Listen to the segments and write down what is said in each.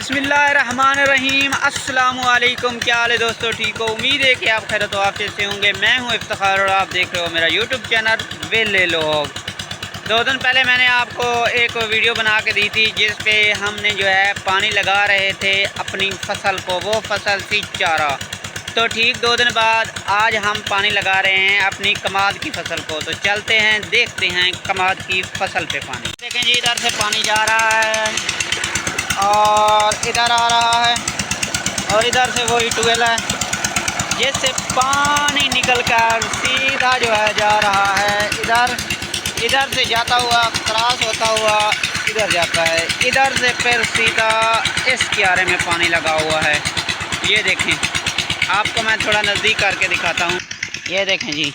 बिस्मिल्लाहिर्रहमानिर्रहीम। अस्सलामुअलैकुम। क्या हाल है दोस्तों, ठीक हो? उम्मीद है कि आप खैर तो वाफ़ियत से होंगे। मैं हूं इफ्तिखार और आप देख रहे हो मेरा यूट्यूब चैनल वेले लोग। 2 दिन पहले मैंने आपको एक वीडियो बना के दी थी जिस पे हमने जो है पानी लगा रहे थे अपनी फसल को। वो फसल थी चारा। तो ठीक 2 दिन बाद आज हम पानी लगा रहे हैं अपनी कमाद की फसल को। तो चलते हैं, देखते हैं कमाद की फसल पे पानी। देखें जी, इधर से पानी जा रहा है और इधर आ रहा है और इधर से वही ट्यूबवेल है जिससे पानी निकल कर सीधा जो है जा रहा है इधर से जाता हुआ क्रॉस होता हुआ इधर जाता है। इधर से फिर सीधा इस क्यारे में पानी लगा हुआ है। ये देखें, आपको मैं थोड़ा नज़दीक करके दिखाता हूँ। ये देखें जी,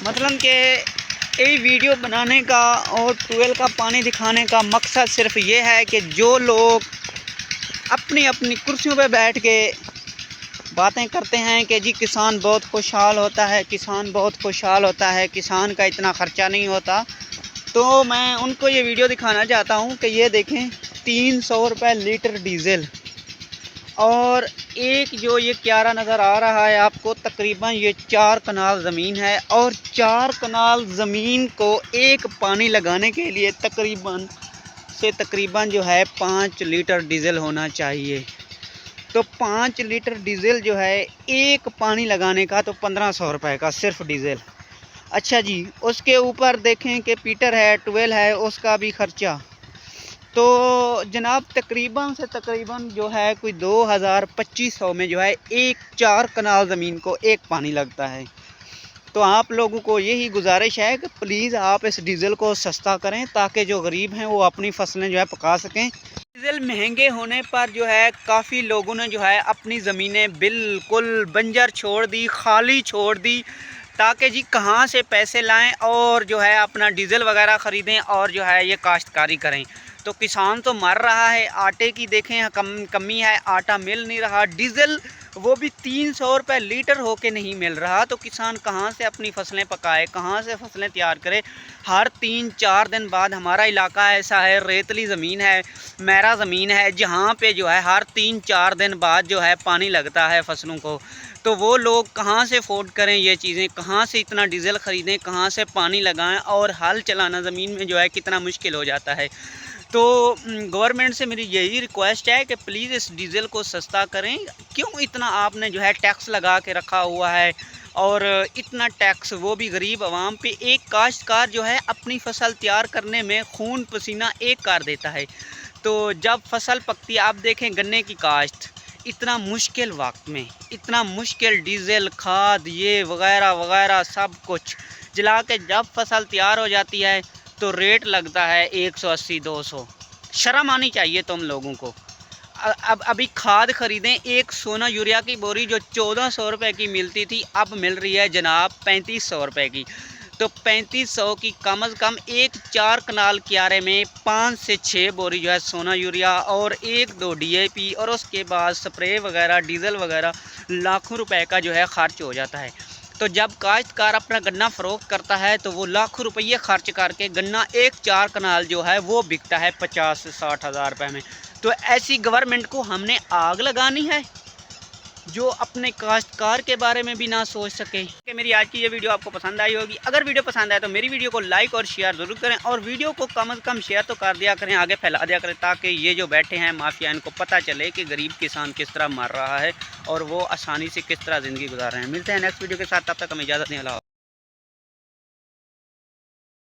मतलब कि ये वीडियो बनाने का और ट्यूबवेल का पानी दिखाने का मकसद सिर्फ ये है कि जो लोग अपनी अपनी कुर्सियों पे बैठ के बातें करते हैं कि जी किसान बहुत खुशहाल होता है, किसान बहुत खुशहाल होता है, किसान का इतना ख़र्चा नहीं होता, तो मैं उनको ये वीडियो दिखाना चाहता हूँ कि ये देखें 300 रुपये लीटर डीज़ल। और एक जो ये क्यारा नज़र आ रहा है आपको, तकरीबन ये 4 कनाल ज़मीन है और 4 कनाल ज़मीन को एक पानी लगाने के लिए तकरीबन जो है 5 लीटर डीज़ल होना चाहिए। तो 5 लीटर डीज़ल जो है एक पानी लगाने का, तो 1500 रुपये का सिर्फ डीज़ल। अच्छा जी, उसके ऊपर देखें कि पीटर है, ट्यूबवेल है, उसका भी ख़र्चा। तो जनाब तकरीबन जो है कोई 2200 में जो है एक 4 कनाल ज़मीन को एक पानी लगता है। तो आप लोगों को यही गुजारिश है कि प्लीज़ आप इस डीज़ल को सस्ता करें ताकि जो गरीब हैं वो अपनी फसलें जो है पका सकें। डीज़ल महंगे होने पर जो है काफ़ी लोगों ने जो है अपनी ज़मीनें बिल्कुल बंजर छोड़ दी, खाली छोड़ दी, ताकि जी कहाँ से पैसे लाएं और जो है अपना डीज़ल वगैरह ख़रीदें और जो है ये काश्तकारी करें। तो किसान तो मर रहा है, आटे की देखें कमी है, आटा मिल नहीं रहा, डीज़ल वो भी 300 रुपये लीटर होके नहीं मिल रहा। तो किसान कहाँ से अपनी फसलें पकाए, कहाँ से फसलें तैयार करे? हर 3-4 दिन बाद हमारा इलाका ऐसा है, रेतली ज़मीन है, मैरा ज़मीन है, जहाँ पे जो है हर 3-4 दिन बाद जो है पानी लगता है फसलों को। तो वो लोग कहाँ से अफोर्ड करें ये चीज़ें, कहाँ से इतना डीज़ल ख़रीदें, कहाँ से पानी लगाएं? और हल चलाना ज़मीन में जो है कितना मुश्किल हो जाता है। तो गवर्नमेंट से मेरी यही रिक्वेस्ट है कि प्लीज़ इस डीज़ल को सस्ता करें। क्यों इतना आपने जो है टैक्स लगा के रखा हुआ है, और इतना टैक्स वो भी गरीब आवाम पे। एक काश्तकार जो है अपनी फसल तैयार करने में खून पसीना एक कर देता है। तो जब फसल पकती है, आप देखें गन्ने की काश्त इतना मुश्किल वक्त में, इतना मुश्किल डीज़ल, खाद, ये वगैरह वगैरह सब कुछ जला के जब फसल तैयार हो जाती है तो रेट लगता है 180-200। शर्म आनी चाहिए तुम लोगों को। अब अभी खाद ख़रीदें, एक सोना यूरिया की बोरी जो 1400 रुपये की मिलती थी अब मिल रही है जनाब 3500 रुपये की। तो 3500 की कम से कम एक 4 कनाल क्यारे में 5 से 6 बोरी जो है सोना यूरिया और 1-2 DAP और उसके बाद स्प्रे वगैरह, डीज़ल वगैरह लाखों रुपए का जो है ख़र्च हो जाता है। तो जब काश्तकार अपना गन्ना फ़रोख्त करता है तो वो लाखों रुपये खर्च करके गन्ना एक 4 कनाल जो है वो बिकता है 50 से 60 हज़ार रुपये में। तो ऐसी गवर्नमेंट को हमने आग लगानी है जो अपने काश्तकार के बारे में भी ना सोच सके। कि मेरी आज की ये वीडियो आपको पसंद आई होगी। अगर वीडियो पसंद आए तो मेरी वीडियो को लाइक और शेयर ज़रूर करें, और वीडियो को कम से कम शेयर तो कर दिया करें, आगे फैला दिया करें, ताकि ये जो बैठे हैं माफिया इनको पता चले कि गरीब किसान किस तरह मर रहा है और वो आसानी से किस तरह ज़िंदगी गुजार रहे हैं। मिलते हैं नेक्स्ट वीडियो के साथ, तब तक हमें इजाज़त नहीं। अल्लाह।